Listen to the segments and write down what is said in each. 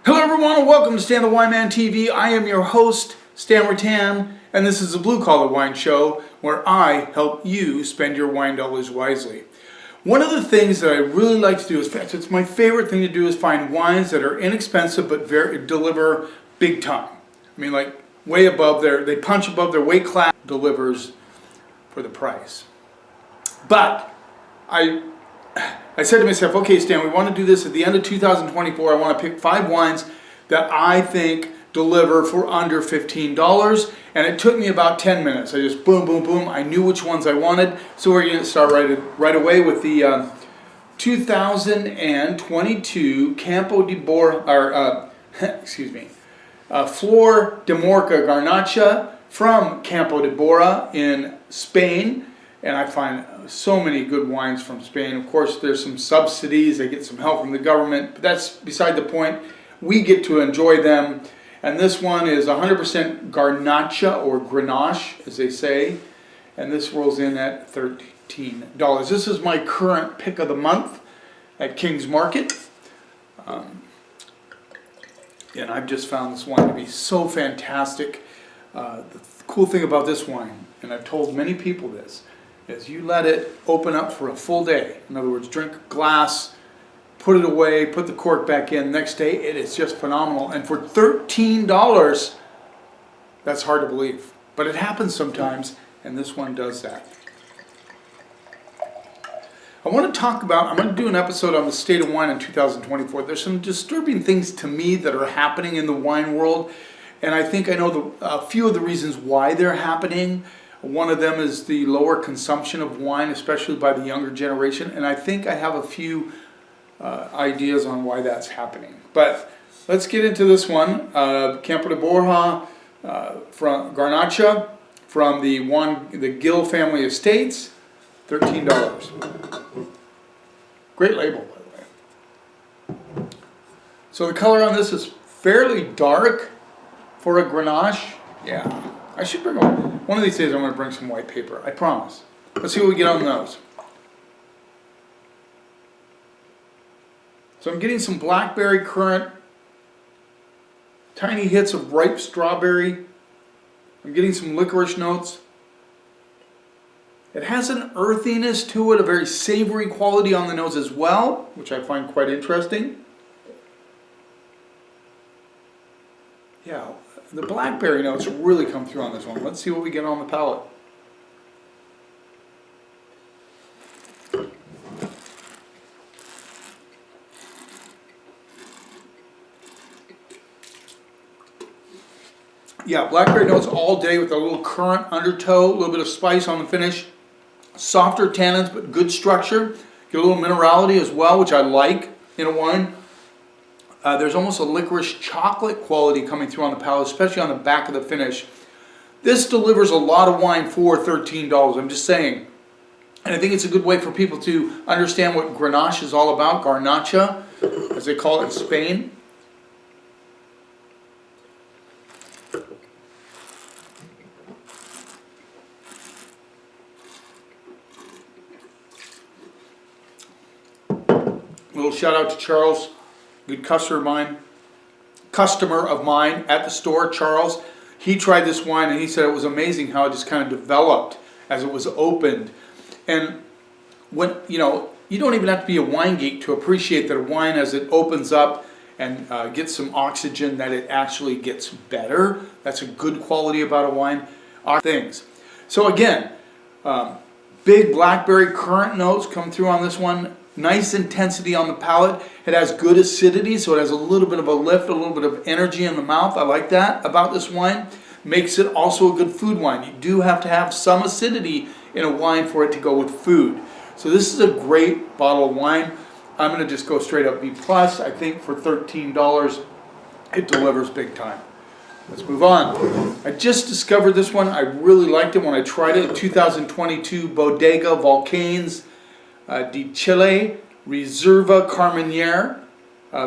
Hello everyone and welcome to Stan the Wine Man TV. I am your host, Stan Rattan, and this is the Blue Collar Wine Show where I help you spend your wine dollars wisely. One of the things that I really like to do, it's my favorite thing to do, is find wines that are inexpensive but deliver big time. I mean, like way above they punch above their weight class, delivers for the price. But I said to myself, okay, Stan, we want to do this at the end of 2024. I want to pick 5 wines that I think deliver for under $15. And it took me about 10 minutes. I just boom, boom, boom. I knew which ones I wanted. So we're going to start right away with the 2022 Campo de Bora, Flor de Morca Garnacha from Campo de Bora in Spain. And I find so many good wines from Spain. Of course, there's some subsidies. They get some help from the government. But that's beside the point. We get to enjoy them. And this one is 100% Garnacha, or Grenache, as they say. And this rolls in at $13. This is my current pick of the month at King's Market. And I've just found this wine to be so fantastic. The cool thing about this wine, and I've told many people this, is you let it open up for a full day. In other words, drink a glass, put it away, put the cork back in. Next day, it is just phenomenal. And for $13, that's hard to believe. But it happens sometimes, and this one does that. I want to talk about, I'm going to do an episode on the state of wine in 2024. There's some disturbing things to me that are happening in the wine world. And I think I know a few of the reasons why they're happening. One of them is the lower consumption of wine, especially by the younger generation. And I think I have a few ideas on why that's happening. But let's get into this one. Campo de Bora from Garnacha from the Gill family estates, $13. Great label, by the way. So the color on this is fairly dark for a Grenache. Yeah, I should bring one of these days. I'm going to bring some white paper. I promise. Let's see what we get on the nose. So I'm getting some blackberry currant, tiny hits of ripe strawberry. I'm getting some licorice notes. It has an earthiness to it, a very savory quality on the nose as well, which I find quite interesting. Yeah, the blackberry notes really come through on this one. Let's see what we get on the palate. Yeah, blackberry notes all day with a little currant undertow, a little bit of spice on the finish. Softer tannins, but good structure. Get a little minerality as well, which I like in a wine. There's almost a licorice chocolate quality coming through on the palate, especially on the back of the finish. This delivers a lot of wine for $13, I'm just saying. And I think it's a good way for people to understand what Grenache is all about, Garnacha, as they call it in Spain. A little shout out to Charles, good customer of mine at the store, Charles. He tried this wine and he said it was amazing how it just kind of developed as it was opened. And when you don't even have to be a wine geek to appreciate that a wine, as it opens up and gets some oxygen, that it actually gets better. That's a good quality about a wine. Things. So again, big blackberry currant notes come through on this one. Nice intensity on the palate. It has good acidity, so it has a little bit of a lift, a little bit of energy in the mouth. I like that about this wine. Makes it also a good food wine. You do have to have some acidity in a wine for it to go with food. So this is a great bottle of wine. I'm going to just go straight up B+. I think for $13, it delivers big time. Let's move on. I just discovered this one. I really liked it when I tried it. 2022 Bodega Volcanes de Chile Reserva Carmenere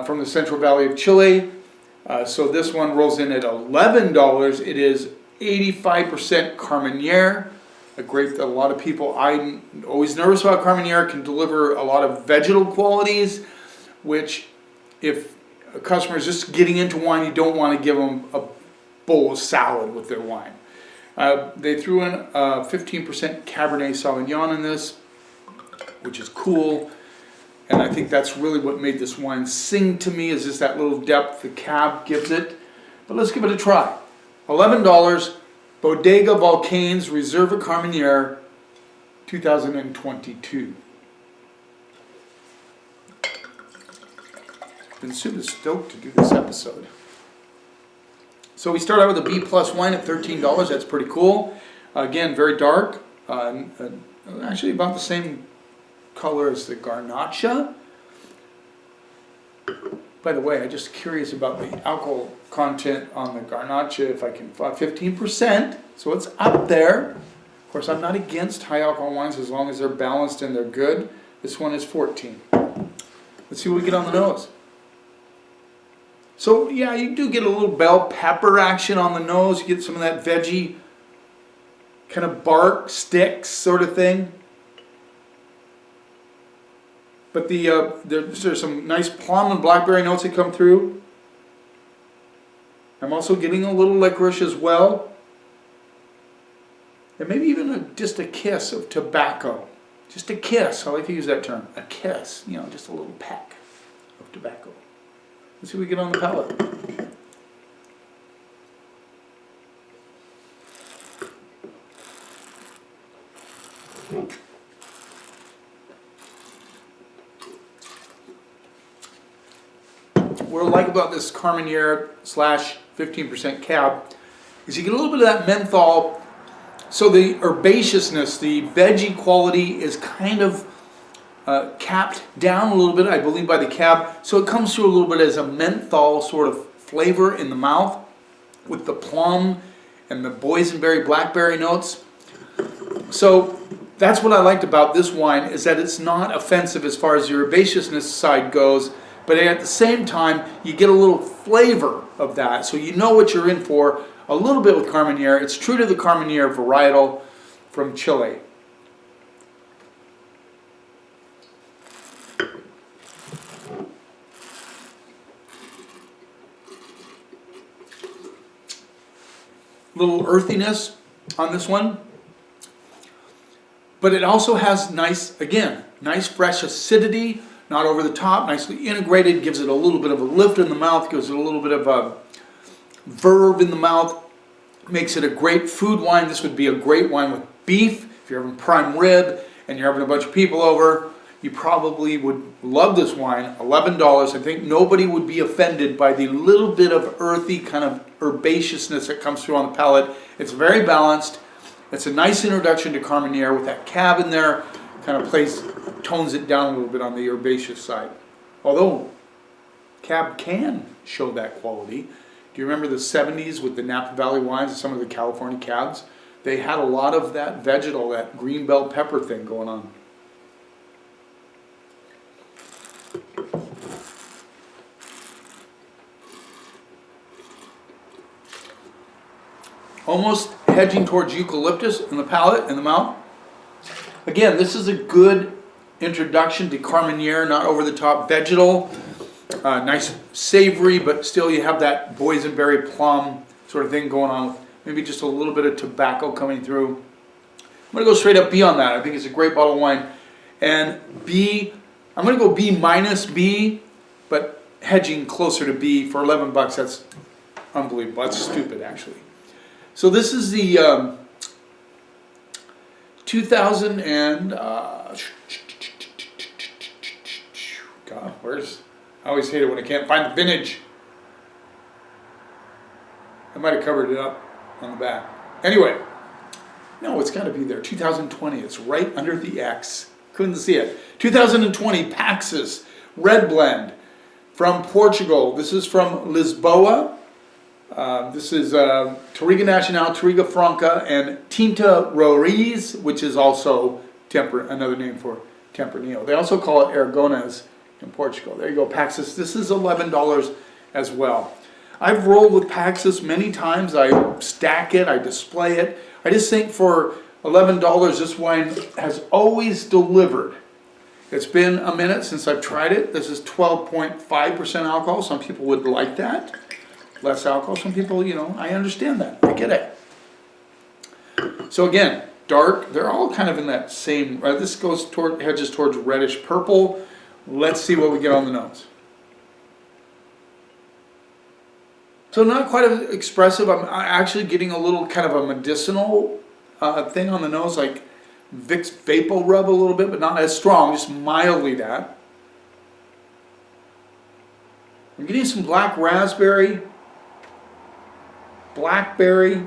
from the Central Valley of Chile. So this one rolls in at $11. It is 85% Carmenere, a grape that a lot of people, I'm always nervous about Carmenere, can deliver a lot of vegetal qualities, which if a customer is just getting into wine, you don't want to give them a bowl of salad with their wine. They threw in 15% Cabernet Sauvignon in this, which is cool. And I think that's really what made this wine sing to me, is just that little depth the cab gives it. But let's give it a try. $11, Bodega Volcanes Reserva Carmenere 2022. Been super stoked to do this episode. So we start out with a B plus wine at $13. That's pretty cool. Again, very dark. Actually about the same color as the Garnacha. By the way, I'm just curious about the alcohol content on the Garnacha. If I can find 15%, so it's up there. Of course, I'm not against high alcohol wines as long as they're balanced and they're good. This one is 14. Let's see what we get on the nose. So yeah, you do get a little bell pepper action on the nose. You get some of that veggie kind of bark, sticks sort of thing. But there's some nice plum and blackberry notes that come through. I'm also getting a little licorice as well. And maybe even just a kiss of tobacco. Just a kiss. I like to use that term. A kiss. You know, just a little peck of tobacco. Let's see what we get on the palate. What I like about this Carmenere slash 15% cab is you get a little bit of that menthol. So the herbaceousness, the veggie quality is kind of capped down a little bit, I believe, by the cab. So it comes through a little bit as a menthol sort of flavor in the mouth with the plum and the boysenberry blackberry notes. So that's what I liked about this wine, is that it's not offensive as far as the herbaceousness side goes, but at the same time you get a little flavor of that, so you know what you're in for a little bit with Carmenere. It's true to the Carmenere varietal from Chile. Little earthiness on this one, but it also has nice fresh acidity, not over the top, nicely integrated, gives it a little bit of a lift in the mouth, gives it a little bit of a verve in the mouth, makes it a great food wine. This would be a great wine with beef. If you're having prime rib and you're having a bunch of people over, you probably would love this wine. $11. I think nobody would be offended by the little bit of earthy kind of herbaceousness that comes through on the palate. It's very balanced. It's a nice introduction to Carmenere with that cab in there. Kind of tones it down a little bit on the herbaceous side. Although cab can show that quality. Do you remember the 70s with the Napa Valley wines and some of the California cabs? They had a lot of that vegetal, that green bell pepper thing going on. Almost hedging towards eucalyptus in the palate, in the mouth. Again, this is a good introduction to Carmenere, not over the top vegetal. Nice savory, but still you have that boysenberry plum sort of thing going on with maybe just a little bit of tobacco coming through. I'm going to go straight up B on that. I think it's a great bottle of wine. And B, I'm going to go B minus B, but hedging closer to B for $11. That's unbelievable. That's stupid, actually. So this is the 2000 and God, I always hate it when I can't find the vintage. I might have covered it up on the back. Anyway, no, it's got to be there. 2020. It's right under the X. Couldn't see it. 2020 Paxis Red Blend from Portugal. This is from Lisboa. This is Touriga Nacional, Touriga Franca, and Tinta Roriz, which is also another name for Tempranillo. They also call it Aragonés in Portugal. There you go, Paxis. This is $11 as well. I've rolled with Paxis many times. I stack it, I display it. I just think for $11, this wine has always delivered. It's been a minute since I've tried it. This is 12.5% alcohol. Some people would like that. Less alcohol. Some people, I understand that. I get it. So again, dark. They're all kind of in that same, this hedges towards reddish purple. Let's see what we get on the nose. So not quite as expressive. I'm actually getting a little kind of a medicinal thing on the nose, like Vicks Vapor Rub a little bit, but not as strong, just mildly that. I'm getting some black raspberry, blackberry,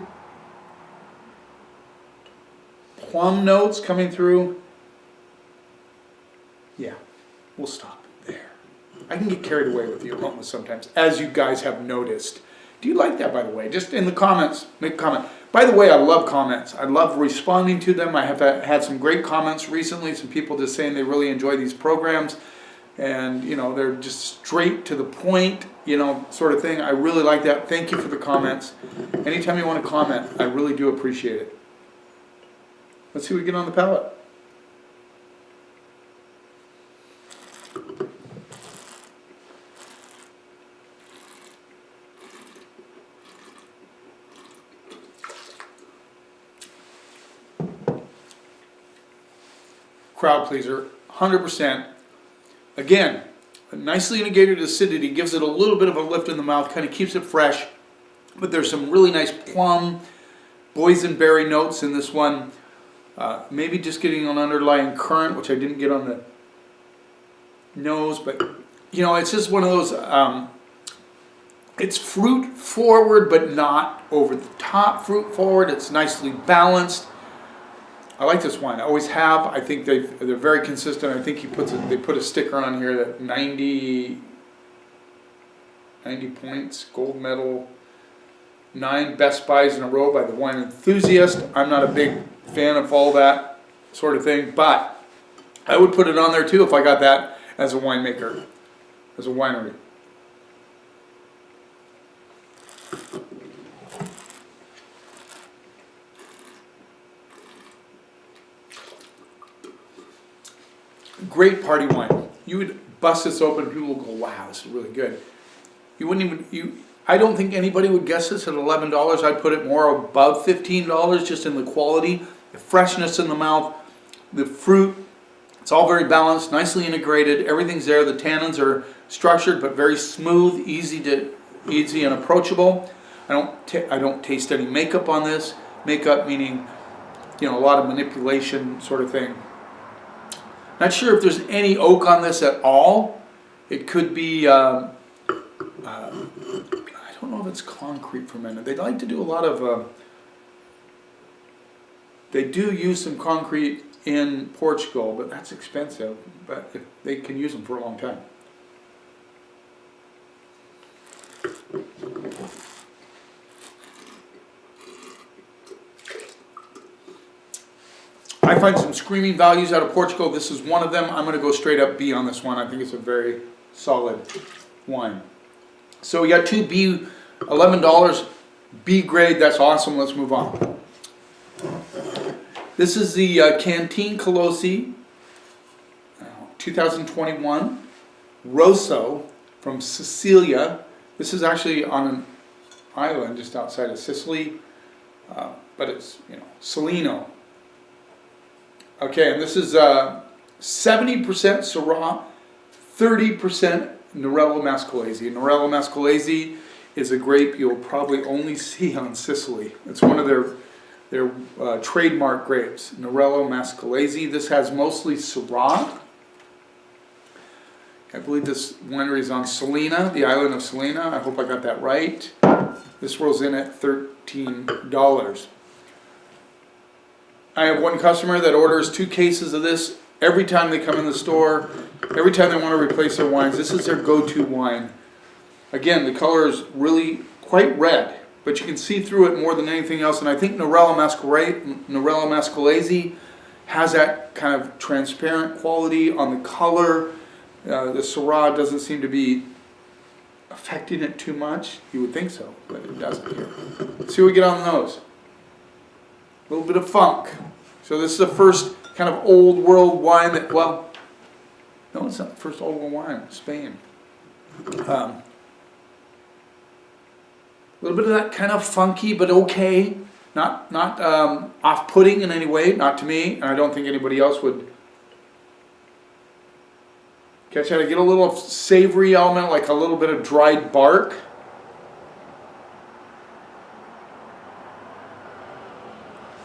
plum notes coming through. Yeah, we'll stop there. I can get carried away with the aromas sometimes, as you guys have noticed. Do you like that, by the way? Just in the comments, make a comment. By the way, I love comments. I love responding to them. I have had some great comments recently, some people just saying they really enjoy these programs. And, they're just straight to the point, sort of thing. I really like that. Thank you for the comments. Anytime you want to comment, I really do appreciate it. Let's see what we get on the palate. Crowd pleaser, 100%. Again, a nicely indicated acidity, gives it a little bit of a lift in the mouth, kind of keeps it fresh. But there's some really nice plum, boysenberry notes in this one. Maybe just getting an underlying currant, which I didn't get on the nose. But, it's just one of those, it's fruit forward, but not over the top fruit forward. It's nicely balanced. I like this wine. I always have. I think they're very consistent. I think they put a sticker on here that 90 points, gold medal, 9 Best Buys in a row by the Wine Enthusiast. I'm not a big fan of all that sort of thing, but I would put it on there too if I got that as a winemaker, as a winery. Great party wine. You would bust this open, people will go, wow, this is really good. You wouldn't even, I don't think anybody would guess this at $11. I'd put it more above $15 just in the quality, the freshness in the mouth, the fruit. It's all very balanced, nicely integrated. Everything's there. The tannins are structured but very smooth, easy and approachable. I don't taste any makeup on this. Makeup meaning, a lot of manipulation sort of thing. Not sure if there's any oak on this at all. It could be, I don't know if it's concrete fermented. They like to do a lot of, they do use some concrete in Portugal, but that's expensive. But they can use them for a long time. I find some screaming values out of Portugal. This is one of them. I'm going to go straight up B on this one. I think it's a very solid wine. So we got 2 B, $11, B grade. That's awesome. Let's move on. This is the Canteen Colossi 2021 Rosso from Sicilia. This is actually on an island just outside of Sicily, but it's, Salino. Okay, and this is 70% Syrah, 30% Nerello Mascalese. Nerello Mascalese is a grape you'll probably only see on Sicily. It's one of their trademark grapes, Nerello Mascalese. This has mostly Syrah. I believe this winery is on Salina, the island of Salina. I hope I got that right. This rolls in at $13. I have one customer that orders 2 cases of this every time they come in the store, every time they want to replace their wines. This is their go-to wine. Again, the color is really quite red, but you can see through it more than anything else. And I think Nerello Mascalese has that kind of transparent quality on the color. The Syrah doesn't seem to be affecting it too much. You would think so, but it doesn't here. Let's see what we get on the nose. A little bit of funk. So this is the first kind of old world wine that, well, No, it's not the first olive oil wine, Spain. A little bit of that kind of funky, but okay. Not off-putting in any way, not to me, and I don't think anybody else would catch that. I get a little savory element, like a little bit of dried bark.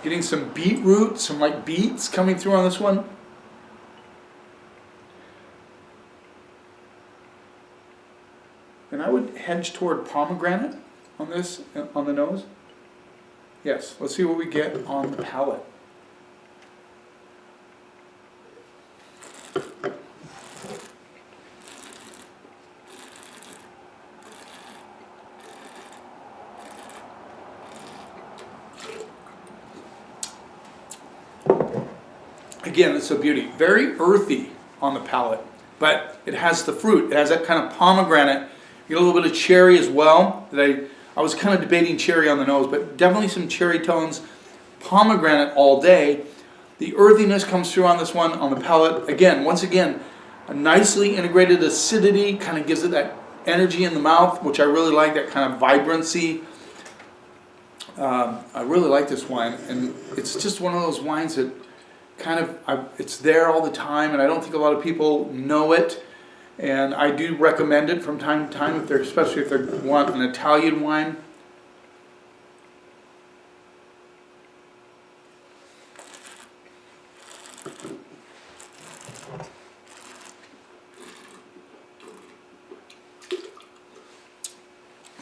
Getting some beetroot, some like beets coming through on this one. And I would hedge toward pomegranate on this, on the nose. Yes, let's see what we get on the palate. Again, it's a beauty. Very earthy on the palate, but it has the fruit. It has that kind of pomegranate. You get a little bit of cherry as well. That I was kind of debating cherry on the nose, but definitely some cherry tones. Pomegranate all day. The earthiness comes through on this one on the palate. Again, once again, a nicely integrated acidity kind of gives it that energy in the mouth, which I really like, that kind of vibrancy. I really like this wine, and it's just one of those wines that kind of, it's there all the time, and I don't think a lot of people know it. And I do recommend it from time to time, especially if they want an Italian wine.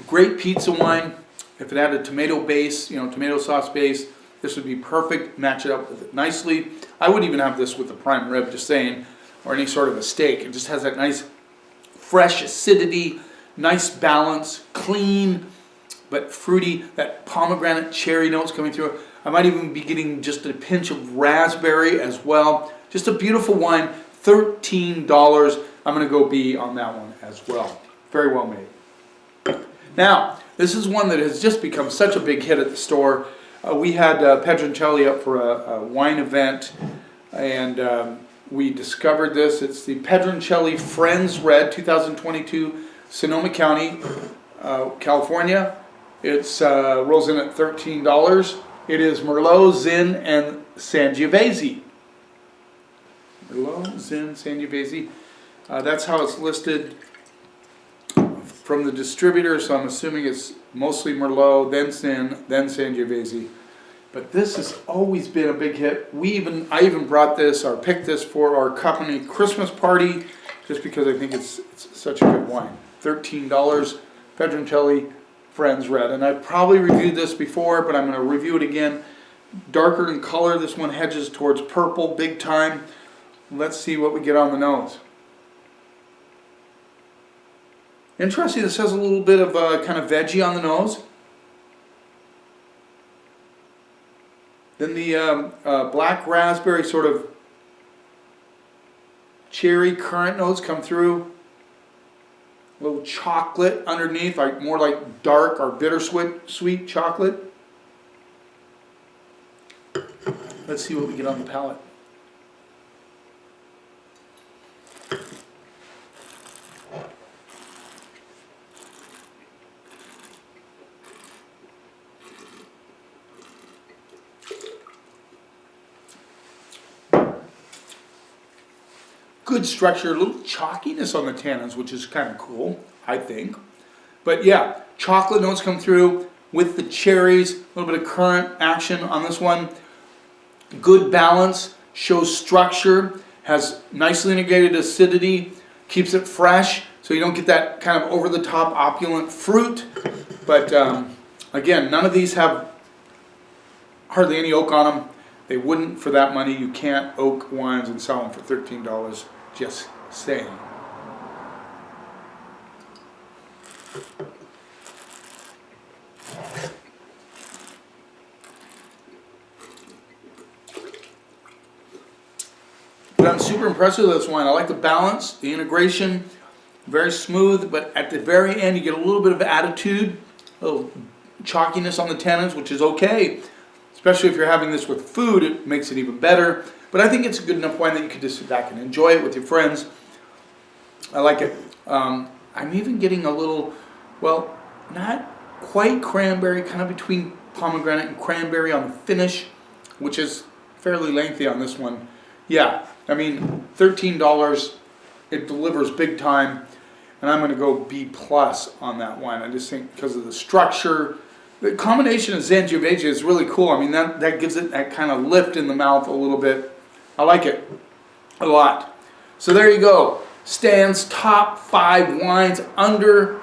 Great pizza wine. If it had a tomato base, tomato sauce base, this would be perfect. Match it up with it nicely. I would even have this with a prime rib, just saying, or any sort of a steak. It just has that nice fresh acidity, nice balance, clean but fruity, that pomegranate cherry notes coming through. I might even be getting just a pinch of raspberry as well. Just a beautiful wine, $13. I'm going to go B on that one as well. Very well made. Now, this is one that has just become such a big hit at the store. We had Pedroncelli up for a wine event, and we discovered this. It's the Pedroncelli Friends Red 2022, Sonoma County, California. It's rolls in at $13. It is Merlot, Zin, and Sangiovese. Merlot, Zin, Sangiovese. That's how it's listed from the distributor, so I'm assuming it's mostly Merlot, then Zin, then Sangiovese. But this has always been a big hit. I even brought this or picked this for our company Christmas party, just because I think it's such a good wine. $13, Pedroncelli Friends Red. And I've probably reviewed this before, but I'm going to review it again. Darker in color, this one hedges towards purple big time. Let's see what we get on the nose. Interesting, this has a little bit of kind of veggie on the nose. Then the black raspberry sort of cherry currant notes come through. A little chocolate underneath, more like dark or bittersweet chocolate. Let's see what we get on the palate. Good structure, a little chalkiness on the tannins, which is kind of cool, I think. But yeah, chocolate notes come through with the cherries, a little bit of currant action on this one. Good balance, shows structure, has nicely integrated acidity, keeps it fresh, so you don't get that kind of over-the-top opulent fruit. But again, none of these have hardly any oak on them. They wouldn't for that money. You can't oak wines and sell them for $13. Just saying. But I'm super impressed with this wine. I like the balance, the integration, very smooth, but at the very end you get a little bit of attitude, a little chalkiness on the tannins, which is okay. Especially if you're having this with food, it makes it even better. But I think it's a good enough wine that you can just sit back and enjoy it with your friends I like it. I'm even getting a little, well, not quite cranberry, kind of between pomegranate and cranberry on the finish, which is fairly lengthy on this one. Yeah, I mean, $13, it delivers big time, and I'm going to go B+ on that one. I just think because of the structure, the combination of Sangiovese is really cool. I mean, that gives it that kind of lift in the mouth a little bit. I like it a lot. So there you go. Stan's top 5 wines under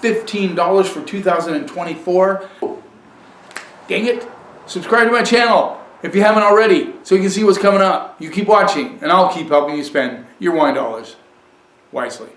$15 for 2024. Dang it. Subscribe to my channel if you haven't already so you can see what's coming up. You keep watching and I'll keep helping you spend your wine dollars wisely.